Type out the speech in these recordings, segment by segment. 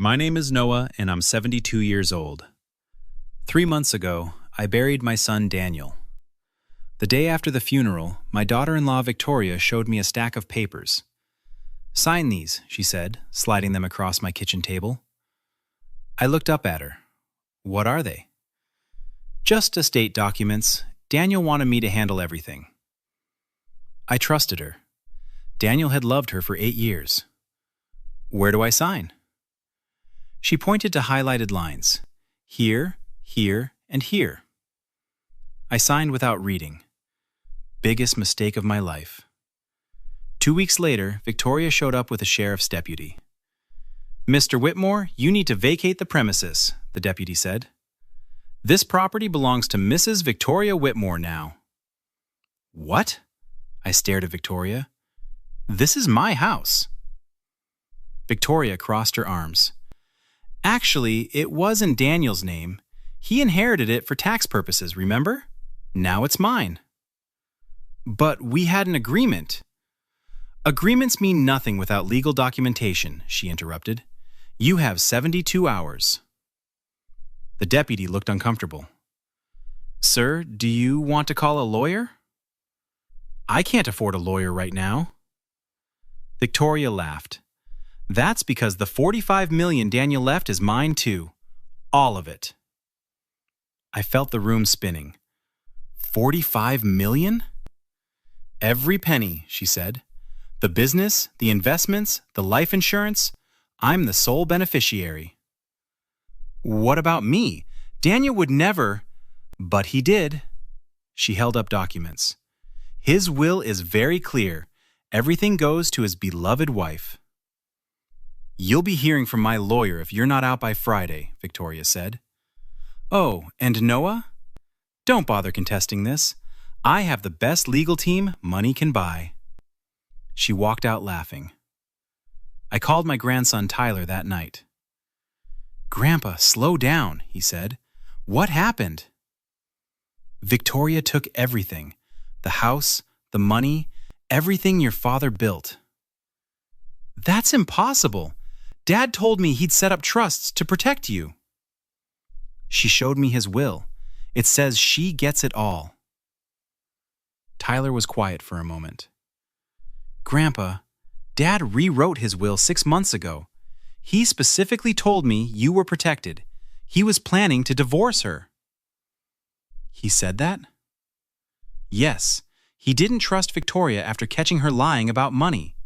My name is Noah, and I'm 72 years old. 3 months ago, I buried my son Daniel. The day after the funeral, my daughter-in-law Victoria showed me a stack of papers. "Sign these," she said, sliding them across my kitchen table. I looked up at her. "What are they?" "Just estate documents. Daniel wanted me to handle everything." I trusted her. Daniel had loved her for 8 years. "Where do I sign?" She pointed to highlighted lines. Here, here, and here. I signed without reading. Biggest mistake of my life. 2 weeks later, Victoria showed up with a sheriff's deputy. "Mr. Whitmore, you need to vacate the premises," the deputy said. "This property belongs to Mrs. Victoria Whitmore now." "What?" I stared at Victoria. "This is my house." Victoria crossed her arms. "Actually, it was in Daniel's name. He inherited it for tax purposes, remember? Now it's mine." "But we had an agreement." "Agreements mean nothing without legal documentation," she interrupted. "You have 72 hours. The deputy looked uncomfortable. "Sir, do you want to call a lawyer?" "I can't afford a lawyer right now." Victoria laughed. "That's because the $45 million Daniel left is mine too. All of it." I felt the room spinning. $45 million? "Every penny," she said. "The business, the investments, the life insurance. I'm the sole beneficiary." "What about me? Daniel would never—" "But he did." She held up documents. "His will is very clear. Everything goes to his beloved wife." "You'll be hearing from my lawyer if you're not out by Friday," Victoria said. "Oh, and Noah? Don't bother contesting this. I have the best legal team money can buy." She walked out laughing. I called my grandson Tyler that night. "Grandpa, slow down," he said. "What happened?" "Victoria took everything. The house, the money, everything your father built." "That's impossible. Dad told me he'd set up trusts to protect you." "She showed me his will. It says she gets it all." Tyler was quiet for a moment. "Grandpa, Dad rewrote his will 6 months ago. He specifically told me you were protected. He was planning to divorce her." "He said that?" "Yes. He didn't trust Victoria after catching her lying about money."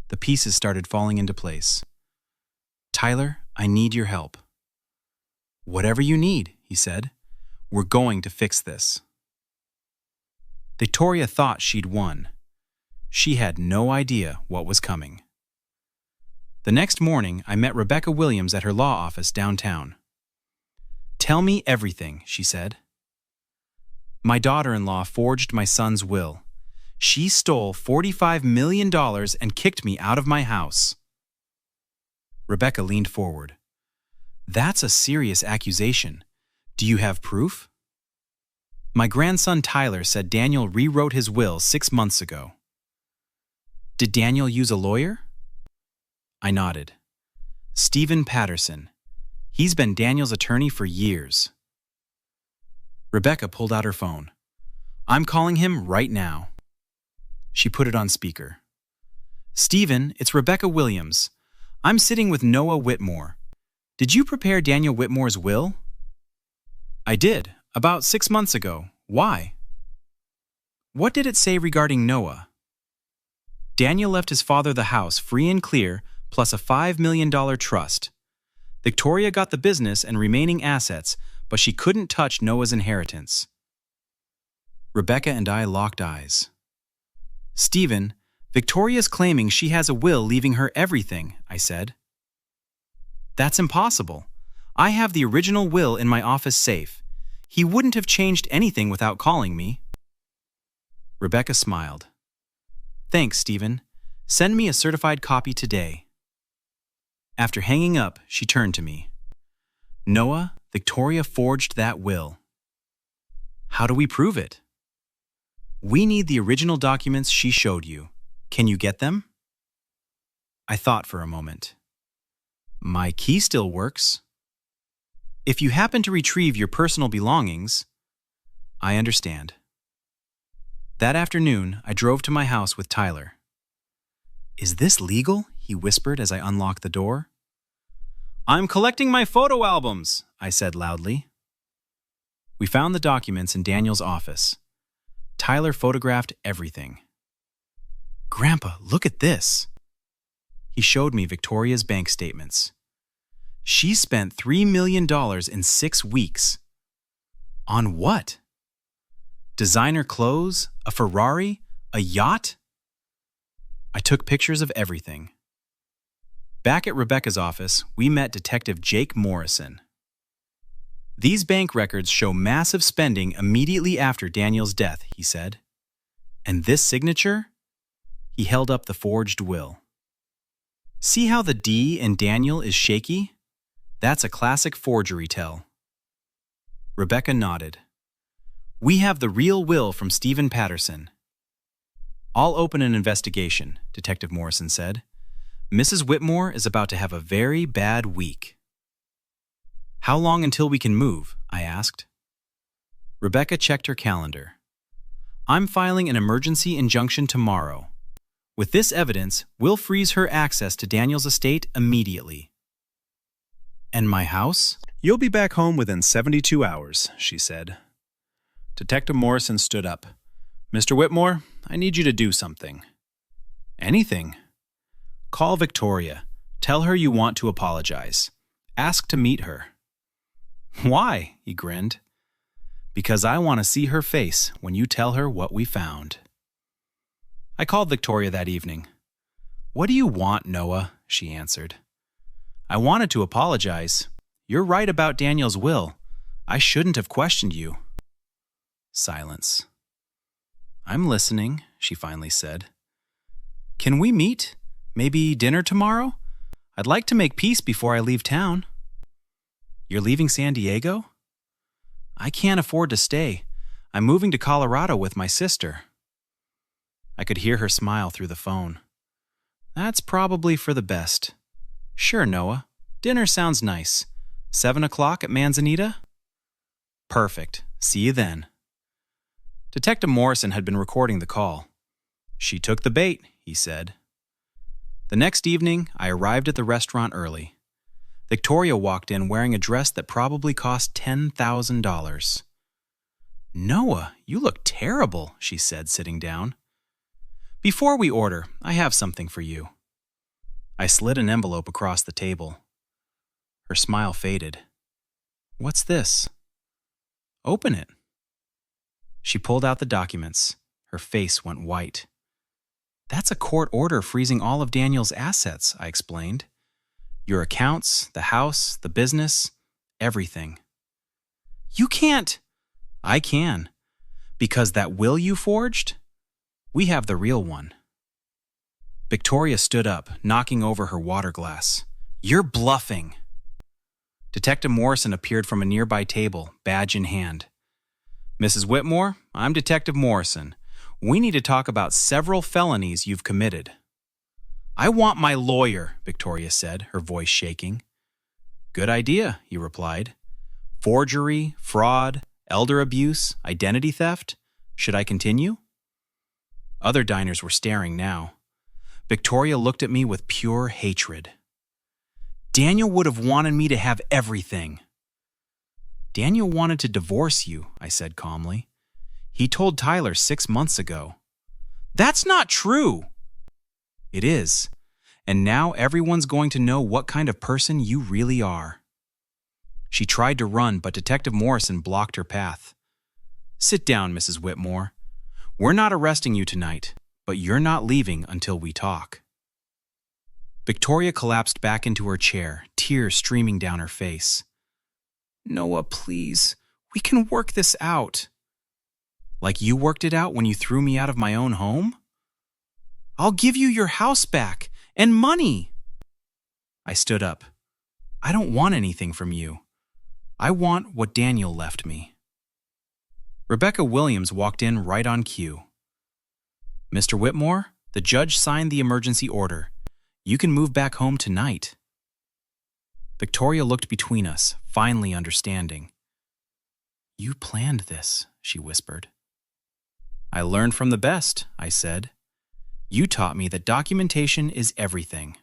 The pieces started falling into place. "Tyler, I need your help." "Whatever you need," he said. "We're going to fix this." Victoria thought she'd won. She had no idea what was coming. The next morning, I met Rebecca Williams at her law office downtown. "Tell me everything," she said. "My daughter-in-law forged my son's will. She stole $45 million and kicked me out of my house." Rebecca leaned forward. "That's a serious accusation. Do you have proof?" "My grandson Tyler said Daniel rewrote his will 6 months ago." "Did Daniel use a lawyer?" I nodded. "Stephen Patterson. He's been Daniel's attorney for years." Rebecca pulled out her phone. "I'm calling him right now." She put it on speaker. "Stephen, it's Rebecca Williams. I'm sitting with Noah Whitmore. Did you prepare Daniel Whitmore's will?" "I did, about 6 months ago. Why?" "What did it say regarding Noah?" "Daniel left his father the house free and clear, plus a $5 million trust. Victoria got the business and remaining assets, but she couldn't touch Noah's inheritance." Rebecca and I locked eyes. "Stephen, Victoria's claiming she has a will leaving her everything," I said. "That's impossible. I have the original will in my office safe. He wouldn't have changed anything without calling me." Rebecca smiled. "Thanks, Stephen. Send me a certified copy today." After hanging up, she turned to me. "Noah, Victoria forged that will." "How do we prove it?" "We need the original documents she showed you. Can you get them?" I thought for a moment. My key still works. If you happen to retrieve your personal belongings, I understand. That afternoon, I drove to my house with Tyler. Is this legal? He whispered as I unlocked the door. I'm collecting my photo albums, I said loudly. We found the documents in Daniel's office. Tyler photographed everything. Grandpa, look at this. He showed me Victoria's bank statements. She spent $3 million in 6 weeks. On what? Designer clothes? A Ferrari? A yacht? I took pictures of everything. Back at Rebecca's office, we met Detective Jake Morrison. These bank records show massive spending immediately after Daniel's death, he said. And this signature? He held up the forged will. See how the D in Daniel is shaky? That's a classic forgery tell. Rebecca nodded. We have the real will from Stephen Patterson. I'll open an investigation, Detective Morrison said. Mrs. Whitmore is about to have a very bad week. How long until we can move? I asked. Rebecca checked her calendar. I'm filing an emergency injunction tomorrow. With this evidence, we'll freeze her access to Daniel's estate immediately. And my house? You'll be back home within 72 hours, she said. Detective Morrison stood up. Mr. Whitmore, I need you to do something. Anything? Call Victoria. Tell her you want to apologize. Ask to meet her. Why? He grinned. Because I want to see her face when you tell her what we found. I called Victoria that evening. What do you want, Noah? She answered. I wanted to apologize. You're right about Daniel's will. I shouldn't have questioned you. Silence. I'm listening, she finally said. Can we meet? Maybe dinner tomorrow? I'd like to make peace before I leave town. You're leaving San Diego? I can't afford to stay. I'm moving to Colorado with my sister. I could hear her smile through the phone. That's probably for the best. Sure, Noah. Dinner sounds nice. 7 o'clock at Manzanita? Perfect. See you then. Detective Morrison had been recording the call. She took the bait, he said. The next evening, I arrived at the restaurant early. Victoria walked in wearing a dress that probably cost $10,000. Noah, you look terrible, she said, sitting down. Before we order, I have something for you. I slid an envelope across the table. Her smile faded. What's this? Open it. She pulled out the documents. Her face went white. That's a court order freezing all of Daniel's assets, I explained. Your accounts, the house, the business, everything. You can't. I can. Because that will you forged? We have the real one. Victoria stood up, knocking over her water glass. You're bluffing. Detective Morrison appeared from a nearby table, badge in hand. Mrs. Whitmore, I'm Detective Morrison. We need to talk about several felonies you've committed. I want my lawyer, Victoria said, her voice shaking. Good idea, he replied. Forgery, fraud, elder abuse, identity theft. Should I continue? Other diners were staring now. Victoria looked at me with pure hatred. Daniel would have wanted me to have everything. Daniel wanted to divorce you, I said calmly. He told Tyler 6 months ago. That's not true. It is. And now everyone's going to know what kind of person you really are. She tried to run, but Detective Morrison blocked her path. Sit down, Mrs. Whitmore. We're not arresting you tonight, but you're not leaving until we talk. Victoria collapsed back into her chair, tears streaming down her face. Noah, please, we can work this out. Like you worked it out when you threw me out of my own home? I'll give you your house back and money. I stood up. I don't want anything from you. I want what Daniel left me. Rebecca Williams walked in right on cue. Mr. Whitmore, the judge signed the emergency order. You can move back home tonight. Victoria looked between us, finally understanding. "You planned this," she whispered. "I learned from the best," I said. "You taught me that documentation is everything."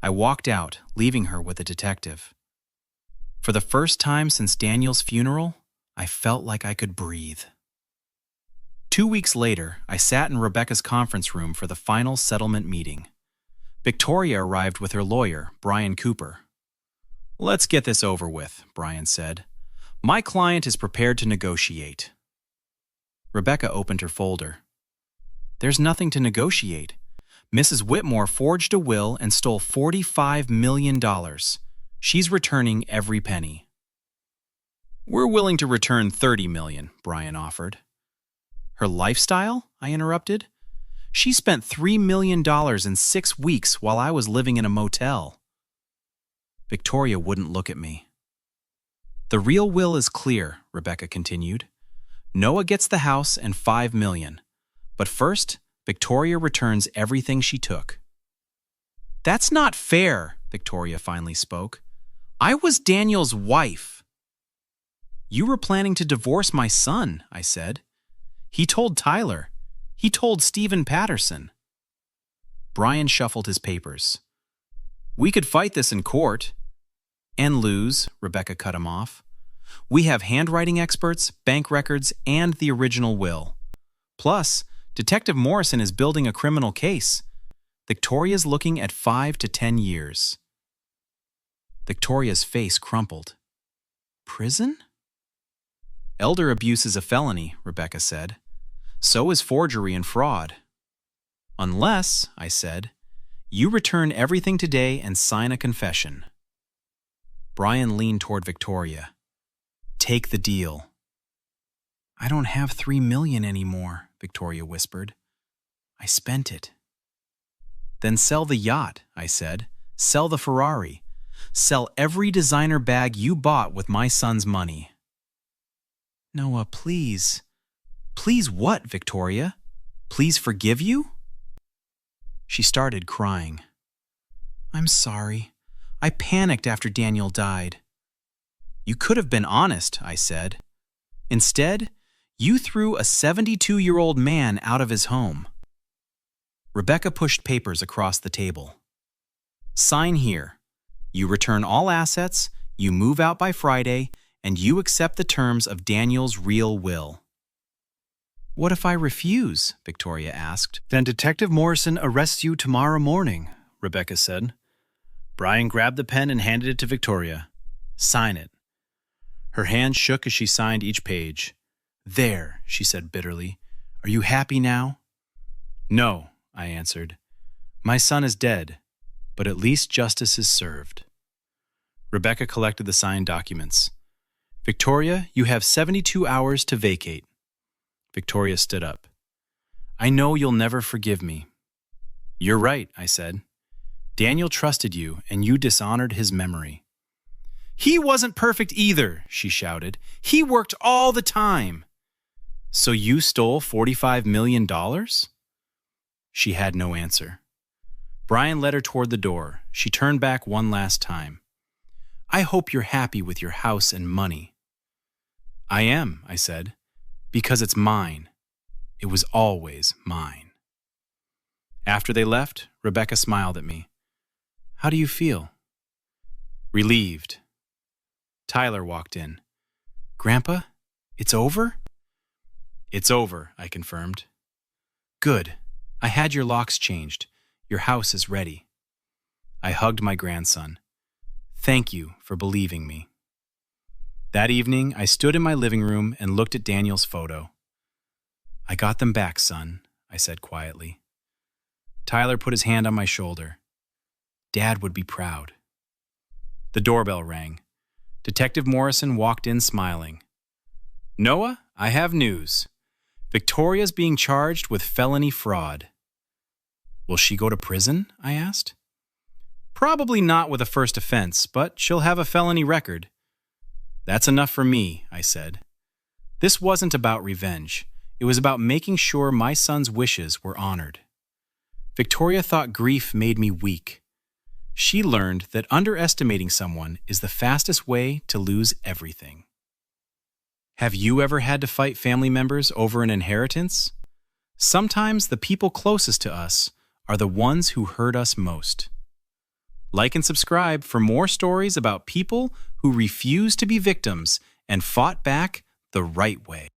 I walked out, leaving her with the detective. For the first time since Daniel's funeral, I felt like I could breathe. 2 weeks later, I sat in Rebecca's conference room for the final settlement meeting. Victoria arrived with her lawyer, Brian Cooper. "Let's get this over with," Brian said. "My client is prepared to negotiate." Rebecca opened her folder. "There's nothing to negotiate. Mrs. Whitmore forged a will and stole $45 million. She's returning every penny." "We're willing to return $30 million, Brian offered. "Her lifestyle?" I interrupted. "She spent $3 million in 6 weeks while I was living in a motel." Victoria wouldn't look at me. "The real will is clear," Rebecca continued. "Noah gets the house and $5 million. But first, Victoria returns everything she took." "That's not fair," Victoria finally spoke. "I was Daniel's wife." "You were planning to divorce my son," I said. "He told Tyler. He told Stephen Patterson." Brian shuffled his papers. "We could fight this in court." "And lose," Rebecca cut him off. "We have handwriting experts, bank records, and the original will. Plus, Detective Morrison is building a criminal case. Victoria's looking at 5 to 10 years. Victoria's face crumpled. "Prison?" "Elder abuse is a felony," Rebecca said. "So is forgery and fraud." "Unless," I said, "you return everything today and sign a confession." Brian leaned toward Victoria. "Take the deal." "I don't have $3 million anymore," Victoria whispered. "I spent it." "Then sell the yacht," I said. "Sell the Ferrari. Sell every designer bag you bought with my son's money." "Noah, please." "Please what, Victoria? Please forgive you?" She started crying. "I'm sorry. I panicked after Daniel died." "You could have been honest," I said. "Instead, you threw a 72-year-old man out of his home." Rebecca pushed papers across the table. "Sign here. You return all assets, you move out by Friday, and you accept the terms of Daniel's real will." "What if I refuse?" Victoria asked. "Then Detective Morrison arrests you tomorrow morning," Rebecca said. Brian grabbed the pen and handed it to Victoria. "Sign it." Her hand shook as she signed each page. "There," she said bitterly. "Are you happy now?" "No," I answered. "My son is dead, but at least justice is served." Rebecca collected the signed documents. "Victoria, you have 72 hours to vacate." Victoria stood up. "I know you'll never forgive me." "You're right," I said. "Daniel trusted you, and you dishonored his memory." "He wasn't perfect either," she shouted. "He worked all the time." "So you stole $45 million? She had no answer. Brian led her toward the door. She turned back one last time. "I hope you're happy with your house and money." "I am," I said, "because it's mine. It was always mine." After they left, Rebecca smiled at me. "How do you feel?" "Relieved." Tyler walked in. "Grandpa, it's over?" "It's over," I confirmed. "Good. I had your locks changed. Your house is ready." I hugged my grandson. "Thank you for believing me." That evening, I stood in my living room and looked at Daniel's photo. "I got them back, son," I said quietly. Tyler put his hand on my shoulder. "Dad would be proud." The doorbell rang. Detective Morrison walked in smiling. "Noah, I have news. Victoria's being charged with felony fraud." "Will she go to prison?" I asked. "Probably not with a first offense, but she'll have a felony record." "That's enough for me," I said. This wasn't about revenge. It was about making sure my son's wishes were honored. Victoria thought grief made me weak. She learned that underestimating someone is the fastest way to lose everything. Have you ever had to fight family members over an inheritance? Sometimes the people closest to us are the ones who hurt us most. Like and subscribe for more stories about people who refused to be victims and fought back the right way.